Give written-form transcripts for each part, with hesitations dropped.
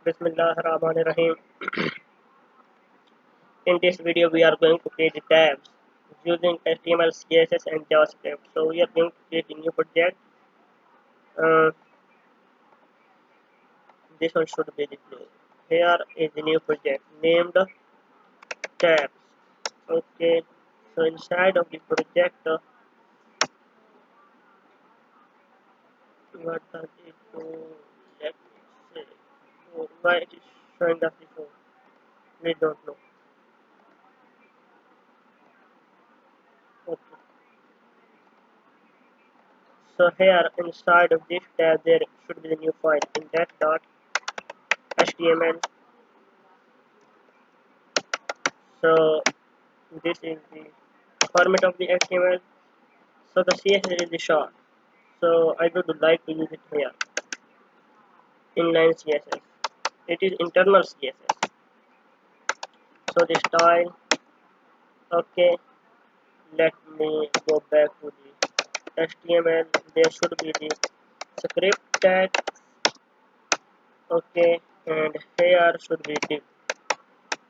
Bismillahirrahmanirrahim. In this video, we are going to create the tabs using HTML, CSS, and JavaScript. So we are going to create a new project. Uh, this one should be the blue. Here is the new project named tabs. Okay. So inside of the project, what does it do? Let me see. Oh, why it is showing us the phone? We don't know. Okay. So here inside of this tab there should be the new file index.html. So this is the format of the HTML. So the CSS is the short. So I would like to use it here. Inline CSS. It is internal CSS. So the style. Okay. Let me go back to the HTML. There should be the script tag. Okay. And here should be div.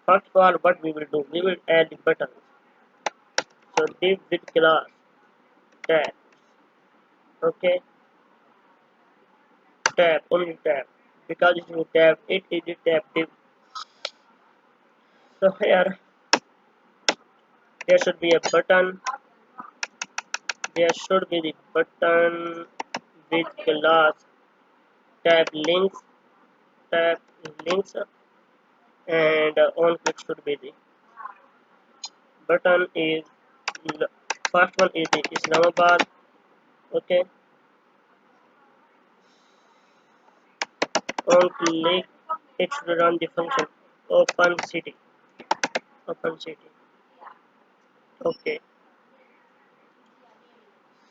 First of all, what we will do? We will add the buttons. So div with class tab. Okay. Tab only tab because it is a tab. It is a tab div. So here there should be a button. There should be the button with class tab links tab links and on click should be the button is first one is the Islamabad. Okay, on click it should run the function open city. Open city. Okay,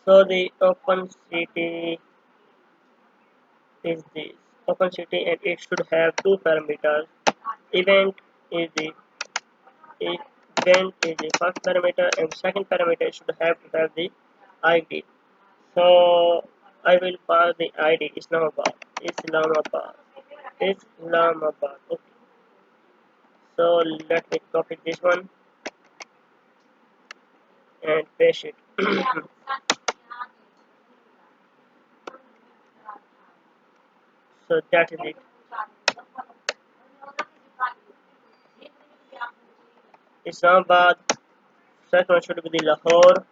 so the open city is this open city and it should have two parameters. Event is the event is the first parameter and second parameter should have to have the ID. So I will pass the ID Islamabad. Islamabad. Islamabad. Okay. So let me copy this one and paste it. So that is it. Islamabad. Second one should be the Lahore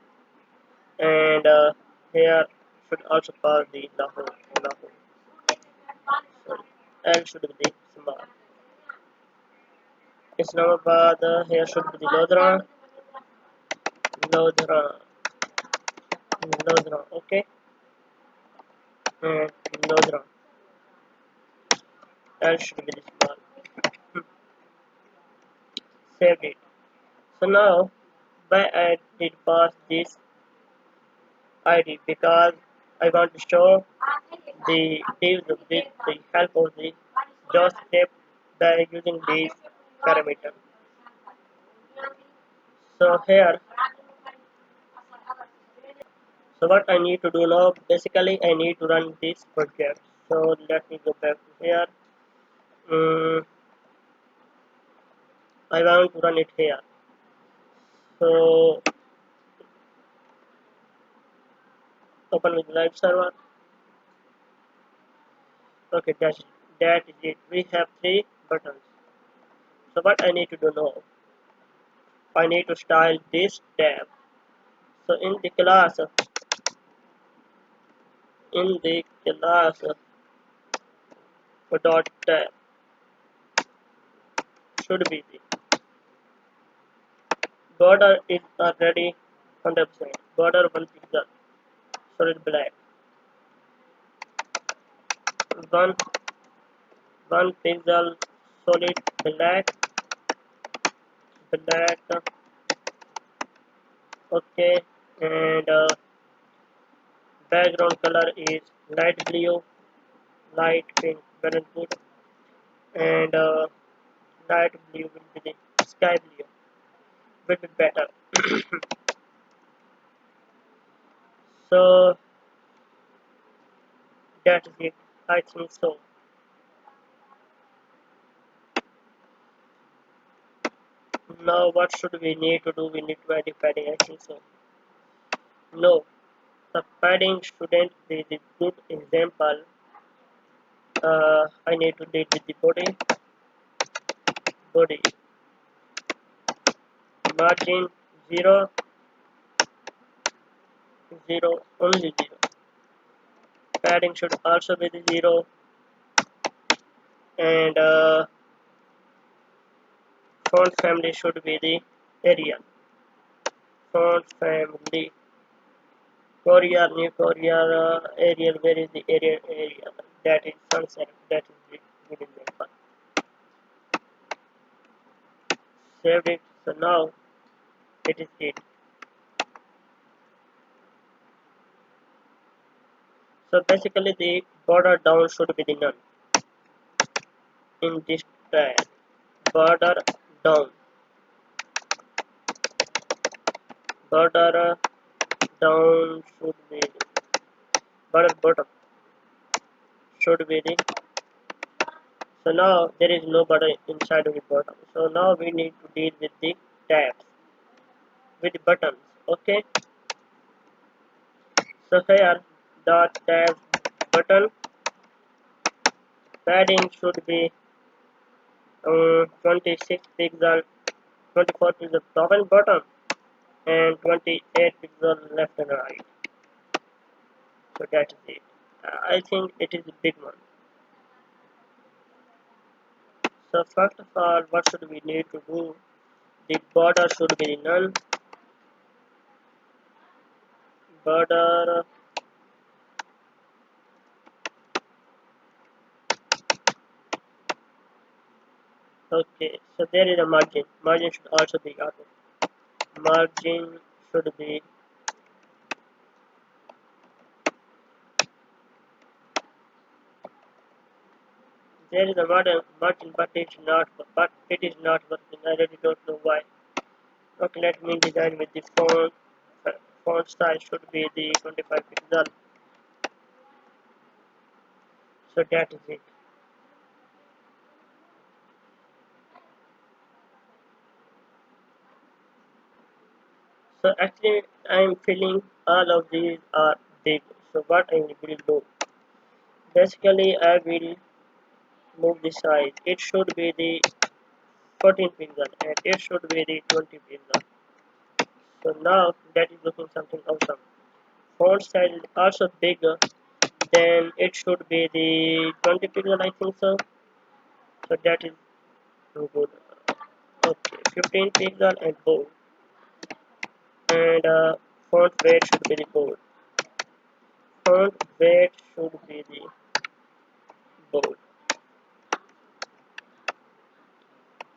and here should also pass the Lahore. Lahore. Sorry. L should be the small. Islamabad. Here should be the Lodhra. Lodhra. Lodhra. Okay. And Lodhra. L should be the small. Saved it. So now why I did pass this ID because I want to show the divs with the help of the JavaScript by using these parameters. So here, so what I need to do now, basically I need to run this project. So let me go back to here. I want to run it here. So open with live server. Okay, that is it. We have three buttons. So what I need to do now, I need to style this tab. So in the class dot tab should be the border is already 100%. Border 1 pixel solid black. One 1 pixel solid black. Okay, and background color is light blue, light pink, very good, and light blue will be the sky blue, will be better. So that is it. I think so. Now what should we need to do? We need to add the padding, I think so. No, the padding shouldn't be the good example. I need to deal with the body margin 0, 0, only 0. Padding should also be the 0, and font family should be the Arial. Font family Courier, new courier, Arial. Where is the Arial? That is sunset. That is the good example. Saved it. So now it is it. So basically the border down should be the none in this tag. Border down. Border down should be the border bottom should be the. So now there is no border inside of the bottom. So now we need to deal with the tabs, with the buttons. Okay. So here dot tab button padding should be 26 pixel, 24 pixel top and bottom, and 28 pixel left and right. So that is it. I think it is a big one. So first of all, what should we need to do? The border should be none. Border. Okay, so there is a margin. Margin should also be auto. Margin should be there is a margin, but it is not working. I really don't know why. Okay, let me design with the font. Font size should be the 25 pixel. So that is it. So actually, I am feeling all of these are big. So what I will do? Basically, I will move the size. It should be the 14 pixel and it should be the 20 pixel. So now that is looking something awesome. Font size is also bigger. Then it should be the 20 pixel, I think so. So that is good. Okay, 15 pixel and bold. And font weight should be the bold. Font weight should be the bold.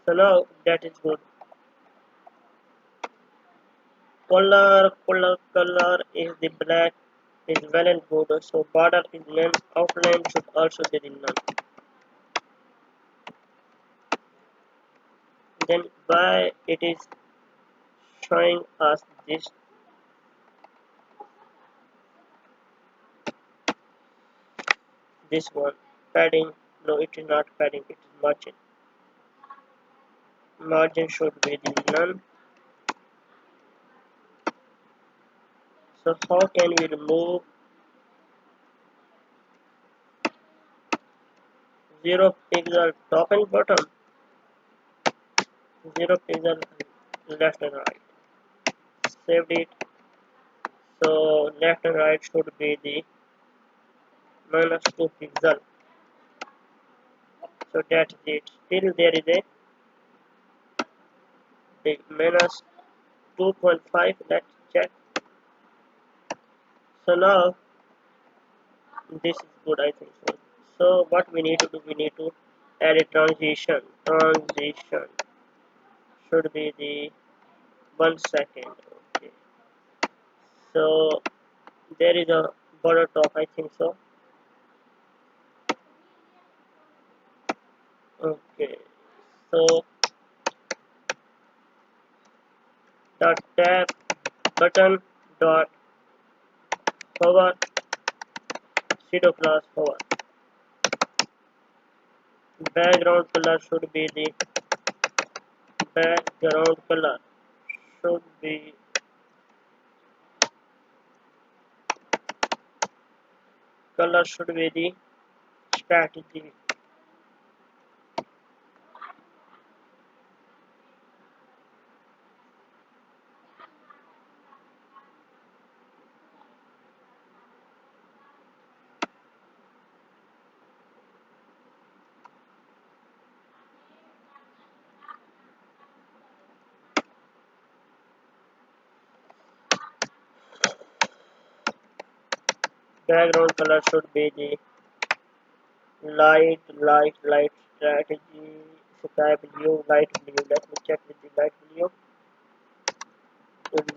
So now that is good. Color is the black is well and good. So border is none. Outline should also be the none. Then why it is showing us this one padding? No, it is not padding. It is margin. Margin should be the none. So how can we remove 0 pixel top and bottom? 0 pixel left and right. Saved it. So left and right should be the -2 pixel. So that is it. Still there is a big -2.5. Let's check. So now this is good, I think so. So what we need to do? We need to add a transition. Transition should be the 1 second. Okay. So there is a border top, I think so. Okay. So dot tab button dot hover pseudo class hover. Background color should be the background should be the strategy. Background color should be the light strategy. Sky blue, light blue. Let me check with the light blue.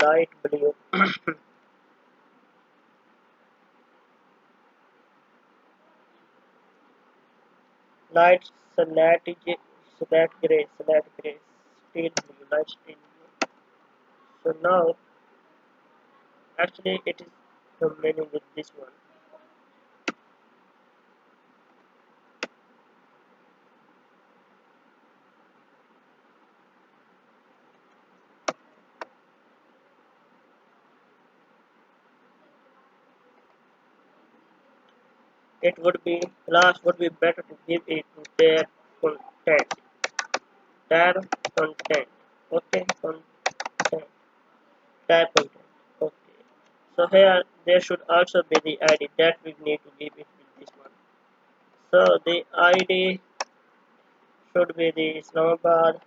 Light blue. Light slate gray, steel blue, light steel blue. So now, actually, it is remaining with this one. It would be class would be better to give it to their content. Their content. Okay, content. Their content. Okay. So here there should also be the ID that we need to give it with this one. So the ID should be the Islamabad.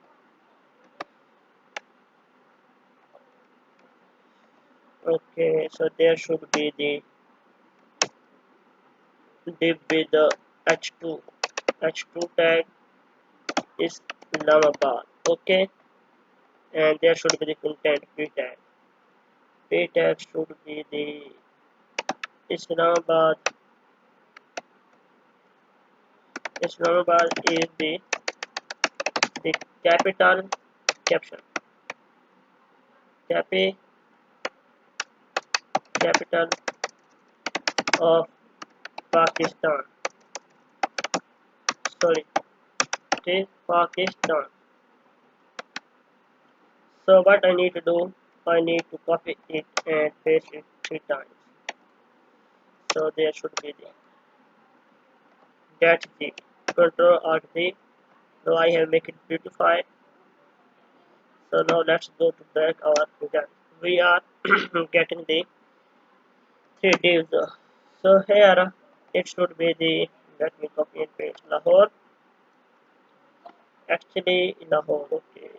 Okay, so there should be the div with the h2 h2 tag is Islamabad. Okay, and there should be the content p tag. P tag should be the Islamabad. Islamabad is the capital caption. Capi capital of Pakistan. Sorry, it is Pakistan. So what I need to do, I need to copy it and paste it 3 times. So there should be that's the Control Alt Z. So I have make it beautified. So now let's go to back our result. We are getting the 3 divs. So here it should be the, let me copy and paste Lahore. Actually Lahore, okay.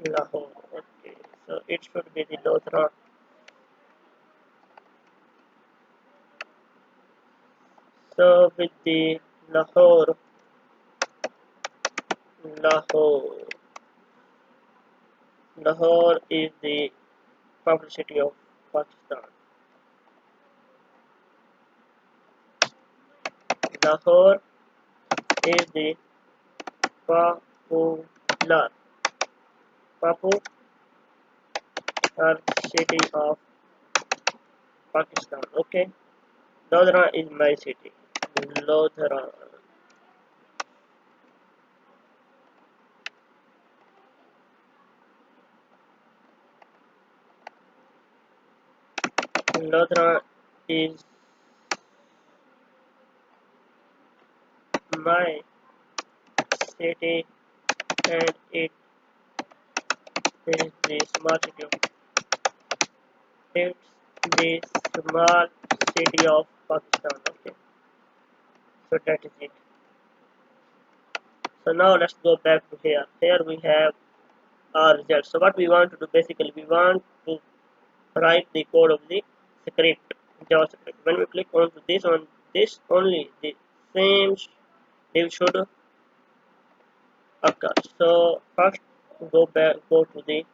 Lahore, okay. So it should be the Lodhra. So with the Lahore, Lahore, Lahore is the capital city of Pakistan. Lahore is the popular popular city of Pakistan. Okay, Lodhra is my city. Lodhra, Lodhra is my city, and it is the small city of it's the small city of Pakistan. Okay, so that is it. So now let's go back to here. Here we have our result. So what we want to do basically, we want to write the code of the script, JavaScript. When we click on to this one, this only the same div should occur. So first go to the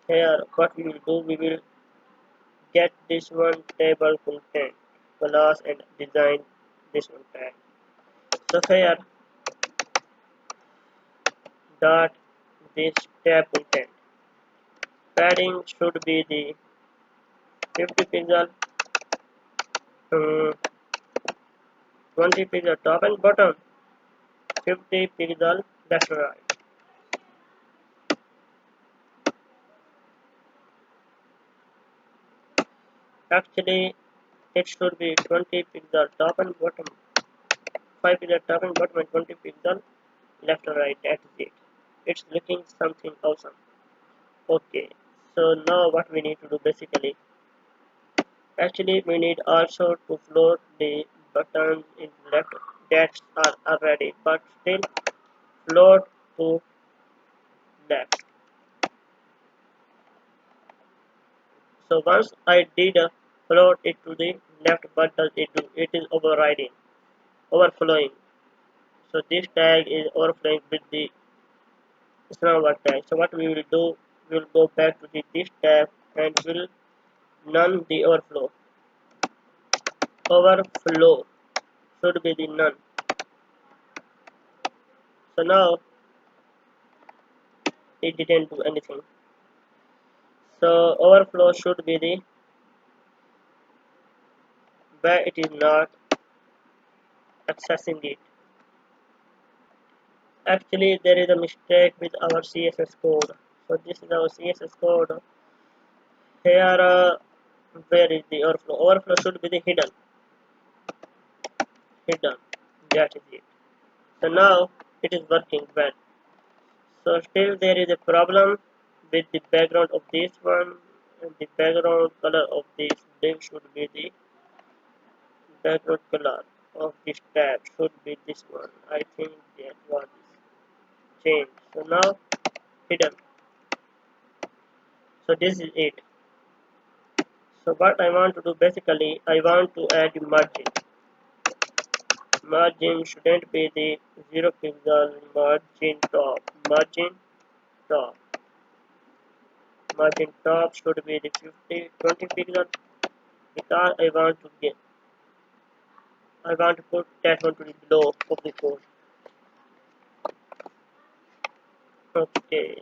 here. What we will do, we will get this one table content class and design this one tag. So here dot this tab content padding should be the 50 pixel, 20 pixel top and bottom, 50 pixel left and right. Actually, it should be 20 pixel top and bottom, 5 pixel top and bottom, and 20 pixel left and right. That's it. It's looking something awesome. Okay, so now what we need to do basically, actually we need also to float the buttons in left that are already, but still float to left. So once I did float it to the left, what does it do? It is overflowing. So this tag is overflowing with the snowball tag. So what we will do, we will go back to this tab and will none the overflow. Overflow should be the none. So now it didn't do anything. So overflow should be the where it is not accessing it. Actually, there is a mistake with our CSS code. So this is our CSS code. Here, where is the overflow? Overflow should be the hidden. That is it. So now it is working well. So still there is a problem with the background of this one, and the background color of this div should be the background color of this tab should be this one. I think that was changed. So now hidden. So this is it. So what I want to do basically, I want to add margin. Margin shouldn't be the 0 pixel top. Margin top should be the 20 pixel because I want to put that one to the below of the code. Okay,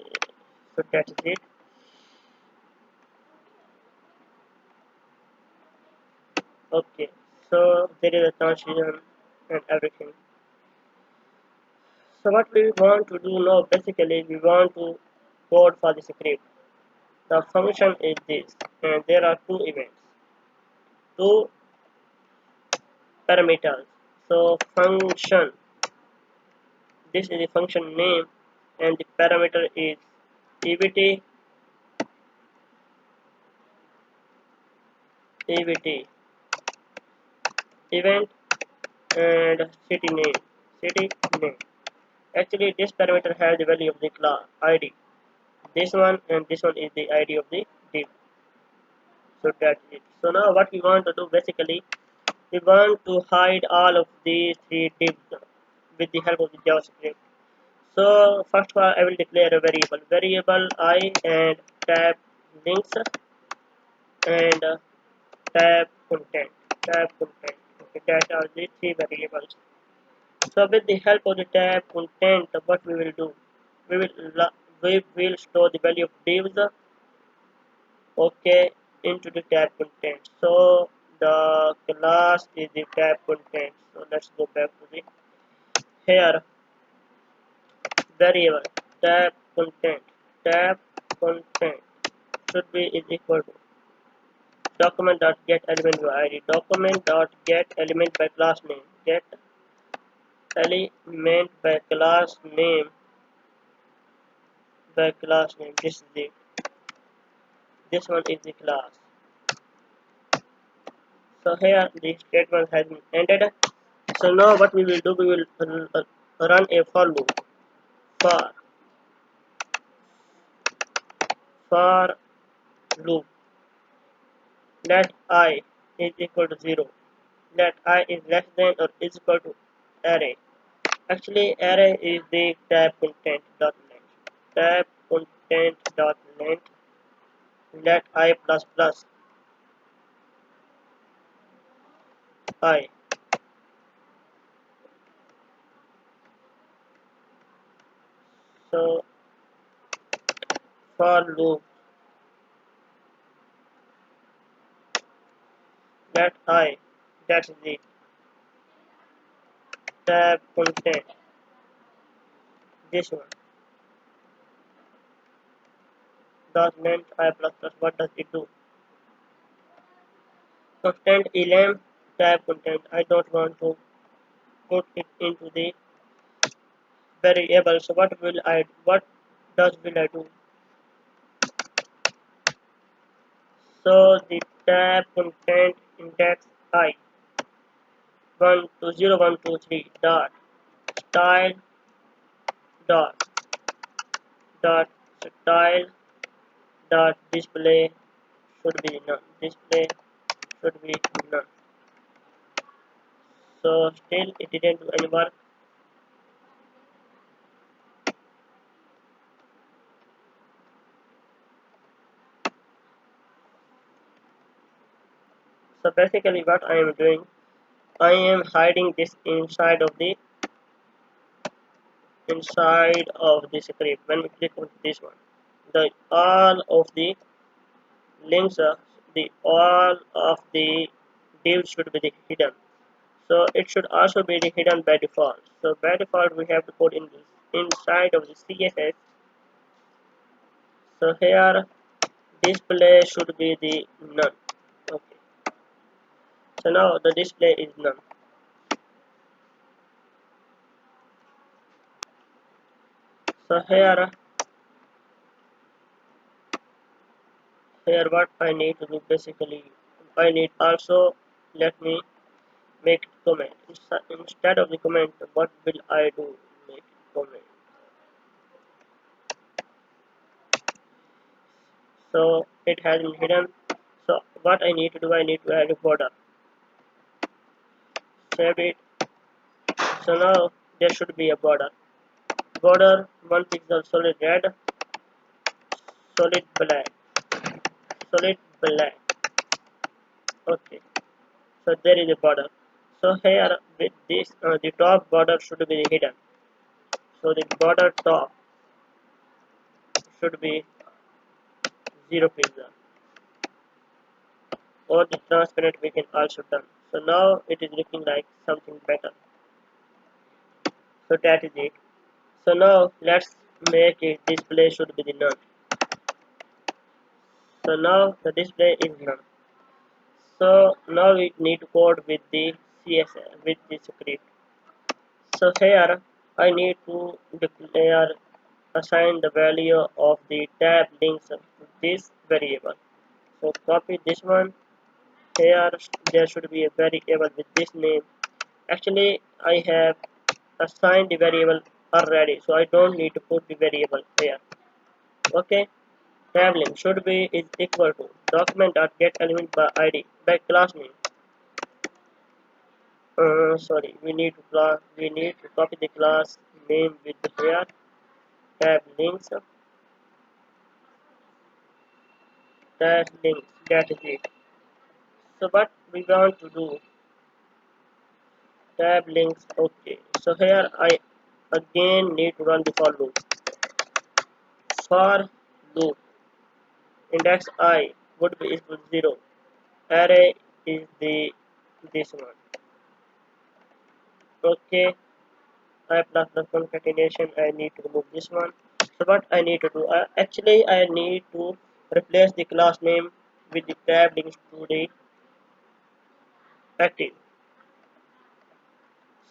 so that is it. Okay, so there is a transition and everything. So what we want to do now, basically we want to code for the script. The function is this, and there are two events, two parameters. So function, this is the function name, and the parameter is evt, evt, event, and city name. Actually, this parameter has the value of the class ID. This one and this one is the ID of the div. So that's it. So now what we want to do basically, we want to hide all of these three divs with the help of the JavaScript. So first of all, I will declare a variable I and tab links and tab content. Okay, that are the three variables. So with the help of the tab content, what we will do, we will we will store the value of divs, okay, into the tab content. So the class is the tab content. So let's go back to the here variable tab content should be is equal to document.getElement by id, document.getElement by class name, get element by class name. This one is the class. So here the statement has been ended. So now what we will do, we will run a for loop. For for loop, let I is equal to 0, let I is less than or is equal to array. Actually, array is the tab content dot length. Tab content dot length, let I plus plus I. So for loop, let I, that's the tab content This one. Does meant I plus plus. What does it do? Content elem tab content. I don't want to put it into the variable. So what does will I do? So the tab content index I 120 123 dot style dot dot style dot display should be none. Display should be none. So still it didn't do any work. So basically what I am doing, I am hiding this inside of the script. When we click on this one, the all of the links, the all of the divs should be hidden. So it should also be hidden by default. So by default we have to put in this inside of the CSS. So here display should be the none. Okay. So now the display is none. So here what I need to do basically, I need also, let me make comment. Instead of the comment, what will I do? Make comment. So it has been hidden. So what I need to do, I need to add a border. Save it. So now there should be a border. Border 1 pixel solid red, solid black, solid black. Okay. So there is a border. So here with this, the top border should be hidden. So the border top should be 0 pixel, or the transparent we can also done. So now it is looking like something better. So that is it. So now let's make it display should be the none. So now the display is none. So now we need to code with the CSS with the script. So here I need to declare assign the value of the tab links to this variable. So copy this one. Here there should be a variable with this name. Actually I have assigned the variable already, so I don't need to put the variable here. Okay. Tab link should be is equal to document.get element by id by class name. Sorry, we need to copy the class name with the here tab links, that is it. So what we want to do, tab links. Okay, so here I again need to run the for loop index I would be equal to 0, array is the this one. Okay, I plus concatenation, I need to remove this one. So what I need to do, actually I need to replace the class name with the tab links to the active.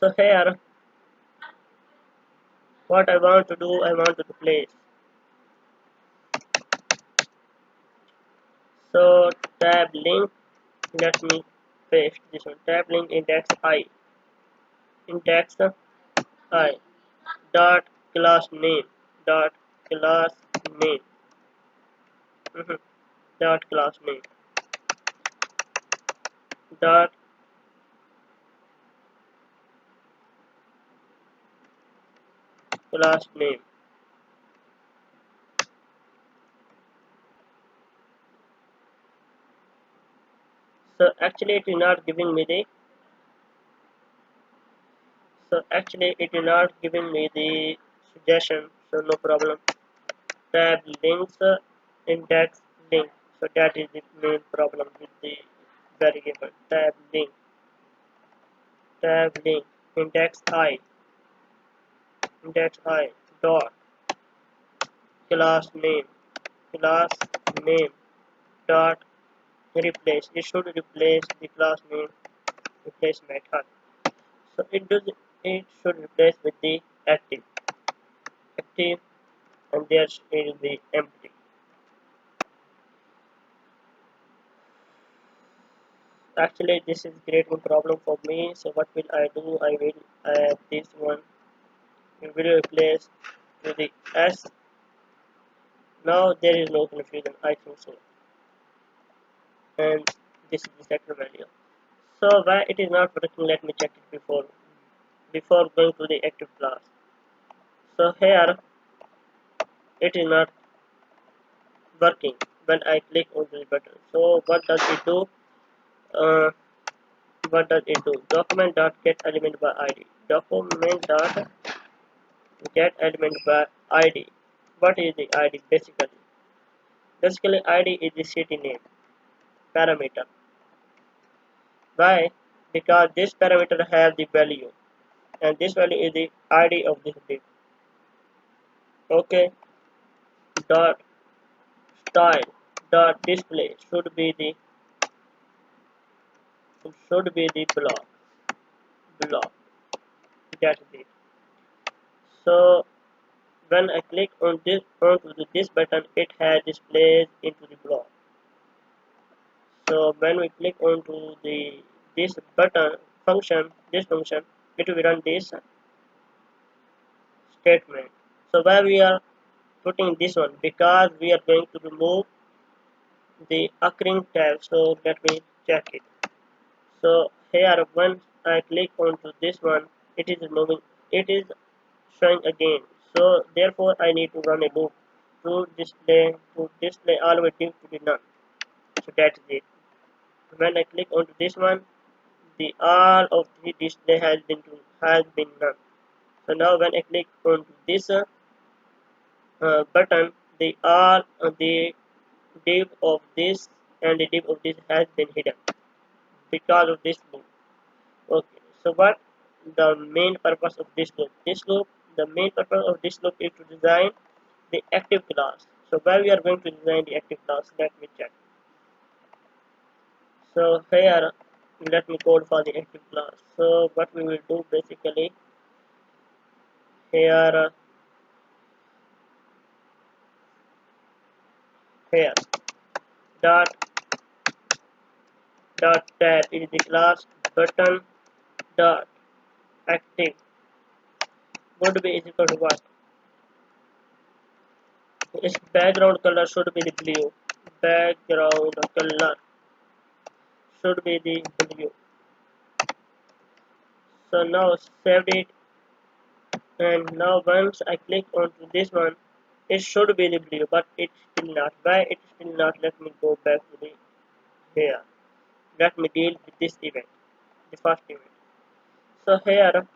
So here what I want to do, I want to replace. So tab link, let me paste this one. Tab link index I dot class name dot class name dot class name dot class name. So actually it is not giving me the, so actually it is not giving me the suggestion, so no problem. Tab links index link, so that is the main problem with the variable. Tab link index I dot class name dot replace. It should replace the class name replace method. So it should replace with the active and there is the empty. Actually this is great one problem for me. So what will I do? I will add this one. We will replace to the s. Now there is no confusion, I think so. And this is the second value. So why it is not working, let me check it before going to the active class. So here it is not working when I click on this button. So what does it do? Uh, what does it do? Document dot get element by ID. Document dot get element by ID. What is the ID basically? Basically ID is the city name parameter. Why? Because this parameter have the value and this value is the ID of this div. Okay. Dot style dot display should be the block. That's it. So when I click on this button, it has displayed into the block. So when we click onto this button this function, it will run this statement. So why we are putting this one? Because we are going to remove the occurring tab. So let me check it. So here once I click onto this one, it is removing. It is showing again. So therefore I need to run a loop to display always div to be none. So that's it. When I click onto this one, the all of the display has been none. So now when I click onto this button, the div of this and the div of this has been hidden because of this loop. Okay. So what the main purpose of this loop? The main purpose of this loop is to design the active class. So where we are going to design the active class, let me check. So here let me code for the active class. So what we will do basically here here dot tab is the class button dot active would be is equal to what? Its background color should be the blue. Background color should be the blue. So now saved it, and now once I click onto this one, it should be the blue, but it's still not. Why it's still not? Let me go back to the here. Let me deal with this event, the first event. So here,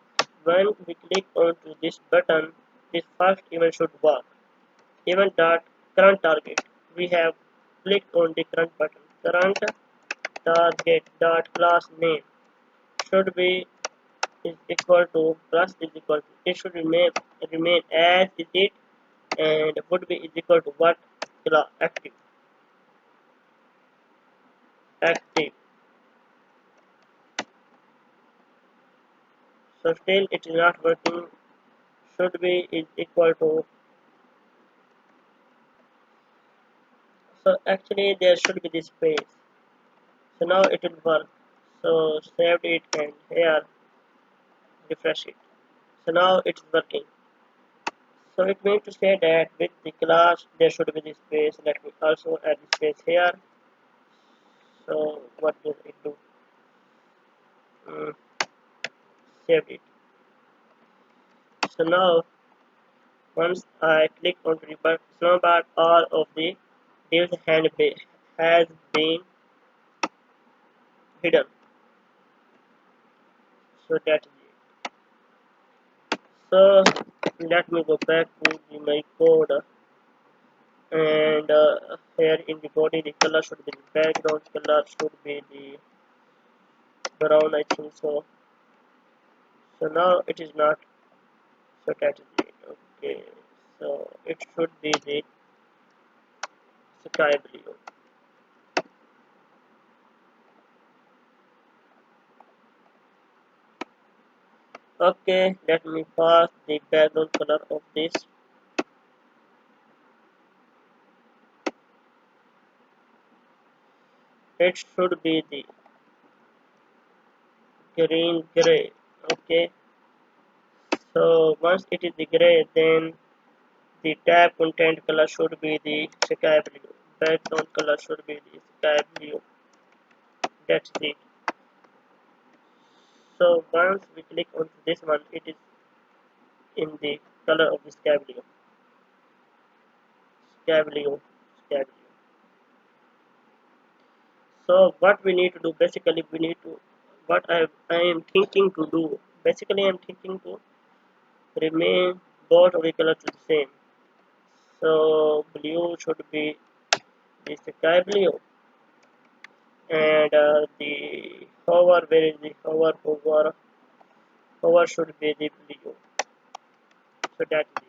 when we click onto this button, this first event should work. Event dot current target. We have clicked on the current button. Current target dot class name should be is equal to plus is equal to it should remain as is it and would be is equal to what class active. So still it is not working. Should be is equal to, so actually there should be this space. So now it will work. So saved it and here refresh it. So now it's working. So it means to say that with the class there should be this space. Let me also add the space here. So what does it do? Mm, Saved it. So now once I click on the snowbar, all of the divs has been hidden. So that is it. So let me go back to my code and here in the body the color should be the background color should be the brown, I think so. So now it is not. So that is it. Okay. Okay, so it should be the sky blue. Okay, let me pass the background color of this. It should be the green gray. Okay, so once it is the gray, then the tab content color should be the sky blue. Background color should be the sky blue. That's it. So once we click on this one, it is in the color of the sky blue. Sky blue. Sky blue. So what we need to do, basically we need to, I am thinking to do, basically I am thinking to remain both of the colors the same. So blue should be the sky blue, and the hover, where is the hover should be the blue. So that's it.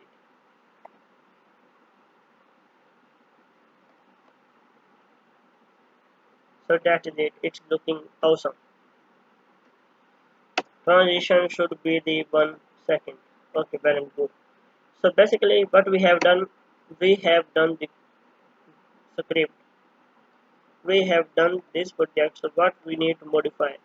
So that is it. It's looking awesome. Transition should be the 1 second. Okay, very good. So basically what we have done the script. We have done this project, so what we need to modify.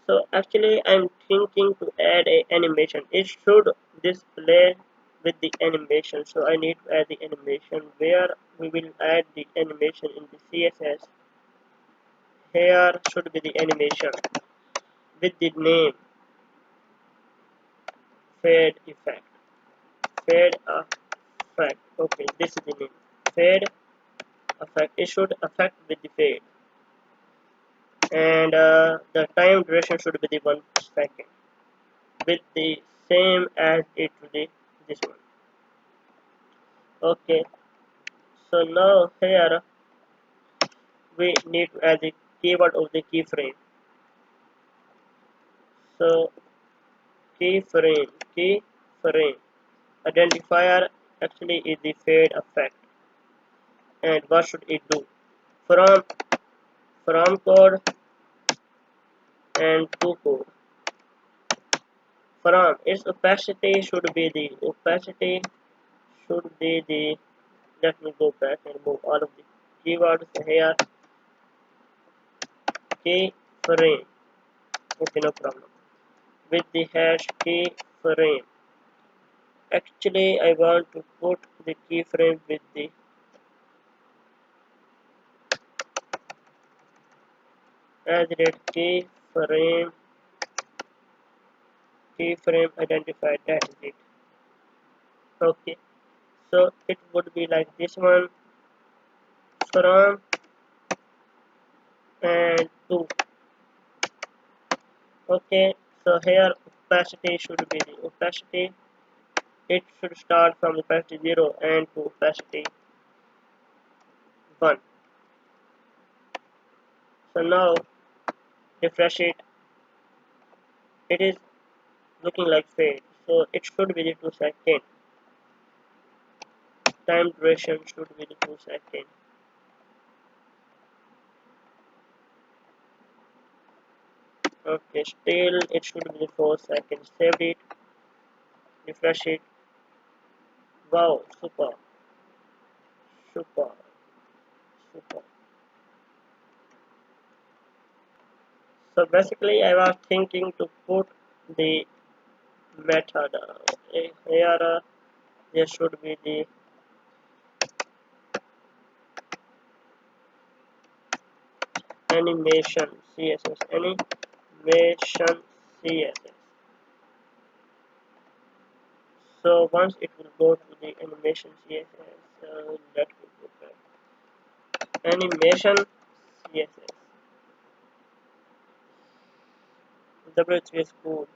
So actually I'm thinking to add a animation. It should display with the animation. So I need to add the animation, where we will add the animation in the CSS. Here should be the animation with the name fade effect. Fade effect. Okay, this is the name. Fade effect. It should affect with the fade. And the time duration should be the 1 second, with the same as it to the this one. Okay, so now here we need to add the keyword of the keyframe. So keyframe identifier actually is the fade effect. And what should it do? From code and to code. From its opacity should be the let me go back and move all of the keywords here. Keyframe. Okay, no problem. With the hash keyframe. Actually, I want to put the keyframe with the added keyframe identified. That is it. Okay, so it would be like this one, from and to. Okay, so here opacity should be the opacity. It should start from opacity 0 and to opacity 1. So now refresh it. It is looking like fade. So it should be the 2 second. Time duration should be the 2 second. Okay, still it should be the 4 seconds. Saved it, refresh it. Wow, super, super, super. So basically I was thinking to put the method here. There should be the animation CSS. Animation CSS. So once it will go to the animation CSS, let me go back. Animation CSS. W3 school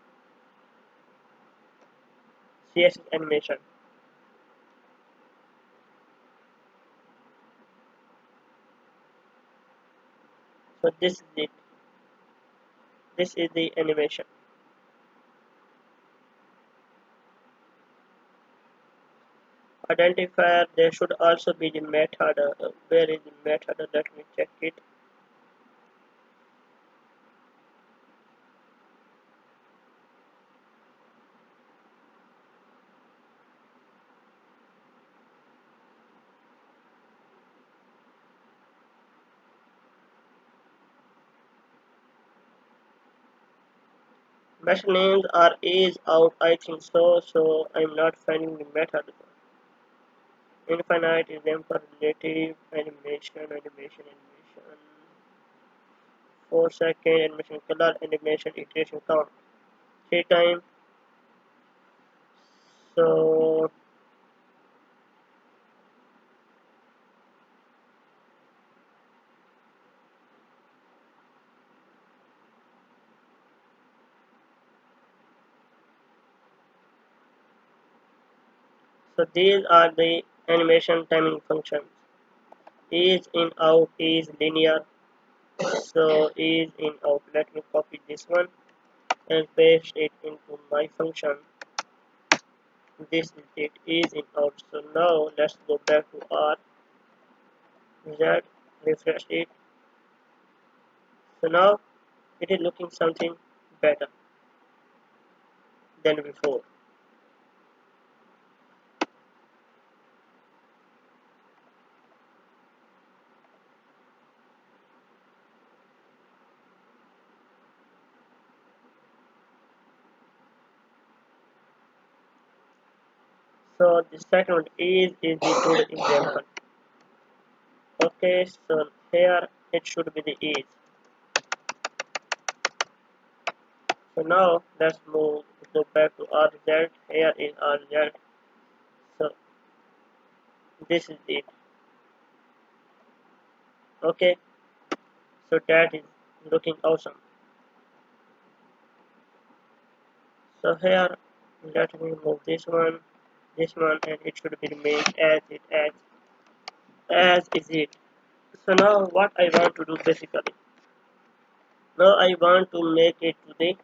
CSS animation. So this is it. This is the animation. identifier, there should also be the method. Where is the method? Let me check it. Method names are is out, I think so. So I'm not finding the method. Infinite is for relative animation, 4 second animation, color animation, iteration count, 3 times. So these are the animation timing functions. Is in out is linear. So is in out. Let me copy this one and paste it into my function. This is it, is in out. So now let's go back to our result, refresh it. So now it is looking something better than before. So the second one is the good example. Okay, so here it should be the is. So now let's go back to our result. Here is our result. So this is it. Okay, so that is looking awesome. So here let me move this one, and it should be remained as is it. So now what I want to do basically. Now I want to make it to the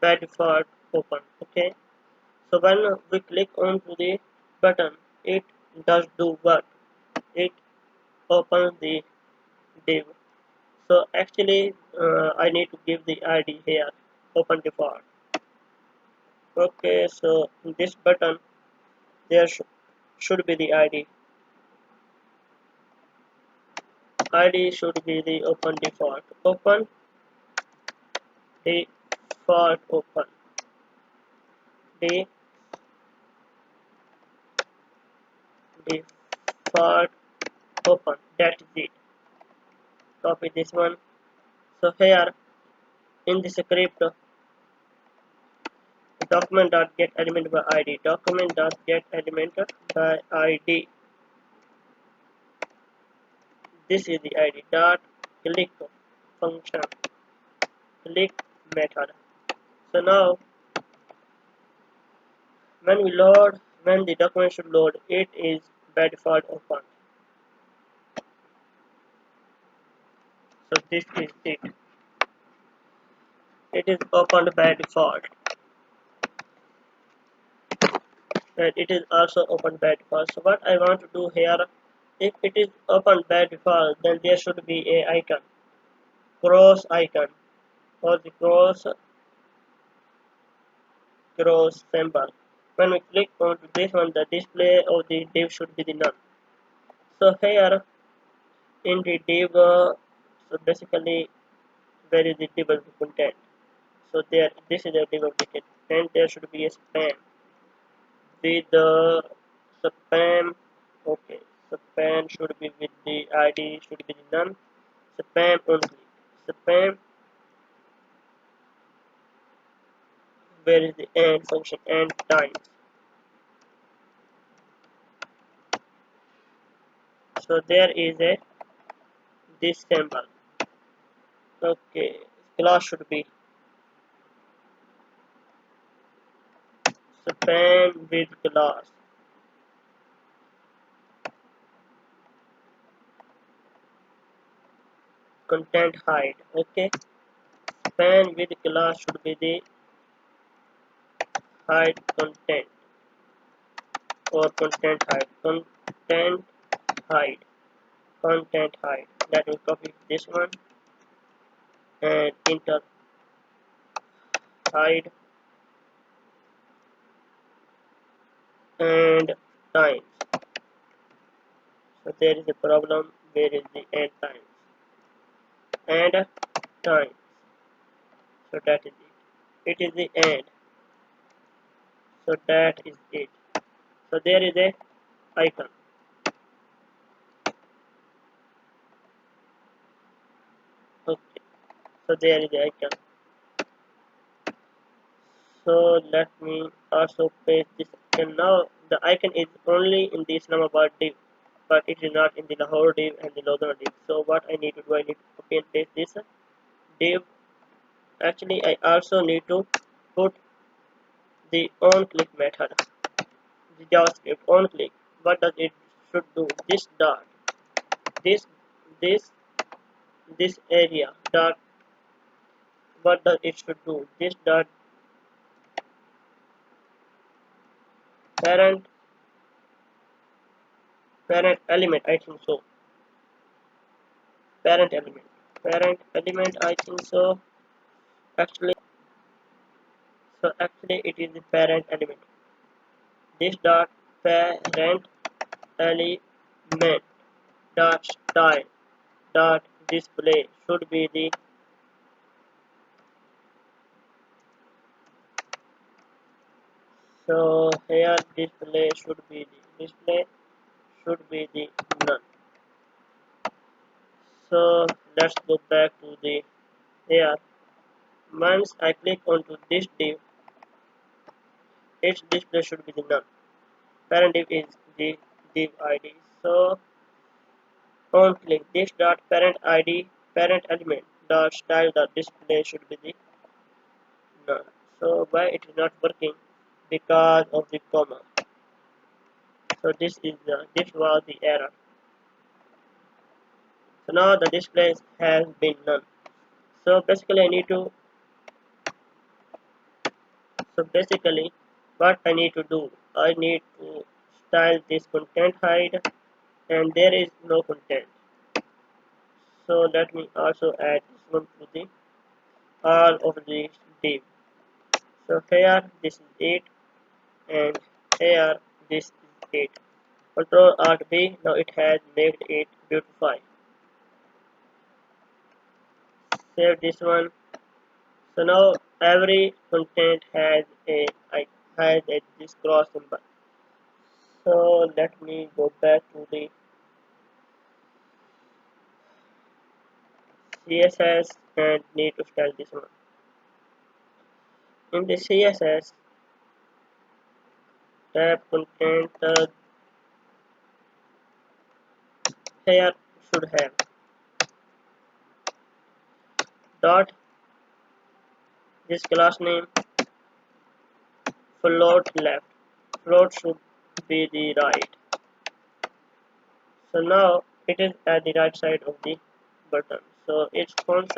by default open. Okay. So when we click onto the button, it does do what? It opens the div. So actually, I need to give the ID here, open default. Okay, so in this button, there should be the ID. ID should be the open default. Open default open. Default open. That is it. Copy this one. So here in the script, document.getElement by id, document.getElement by id. This is the id. Dot click function, click method. So now when the document should load, it is by default open. So this is it. It is opened by default, and it is also opened by default. So what I want to do here, if it is opened by default, then there should be a cross icon, or the cross symbol. When we click on this one, the display of the div should be the none. So here in the div, so basically where is the div of the content? So there, this is the div of the content. There should be a spam with the spam. Okay, spam should be with the ID should be the none. Spam only. Spam. Where is the end function? End times. So there is a this symbol. Okay, class should be span with class. Content hide. Okay, span with class should be the hide content. or content hide. Hide. Content hide. Let me copy this one and enter hide and times. So there is a problem. Where is the end times? And times. So that is it. It is the end. So that is it. So there is a icon. Okay. So there is the icon. So let me also paste this icon. Now the icon is only in the Islamabad div, but it is not in the Lahore div and the Lodhra div. So what I need to do, I need to copy and paste this div. Actually, I also need to put the on click method, the JavaScript on click. What does it should do? This dot, this this this area dot. What does it should do? This dot parent parent element. I think so. Parent element. Parent element. I think so. Actually, it is the parent element. This dot parent element dot style dot display should be the so here display should be the none. So let's go back to the here. Once I click onto this div, its display should be the none. Parent div is the div ID. So on click this dot parent ID parent element dot style dot display should be the none. So why it is not working? Because of the comma. So this was the error. So now the display has been none. So basically what I need to do, I need to style this content hide and there is no content. So let me also add this one to the all of the div. So here this is 8 and here this is 8. Control Alt B, now it has made it beautify. Save this one. So now every content has a this cross symbol. So let me go back to the CSS and need to style this one. In the CSS tab content here should have dot this class name float left. Float should be the right. So now it is at the right side of the button. So its font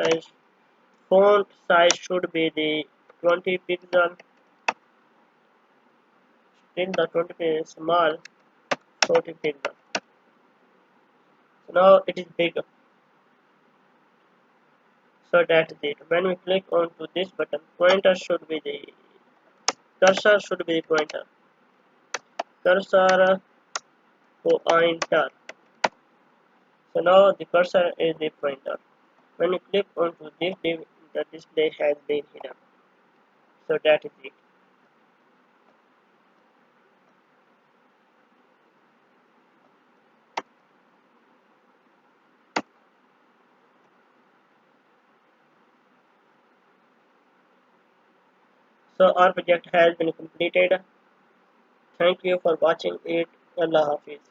size should be the 20 pixel. Still the 20 pixel is small, 40 pixel. So now it is bigger. So that's it. When we click onto this button, cursor should be the pointer. Cursor pointer. So now the cursor is the pointer. When you click onto this div, the display has been hidden. So that is it. So our project has been completed. Thank you for watching it. Allah Hafiz.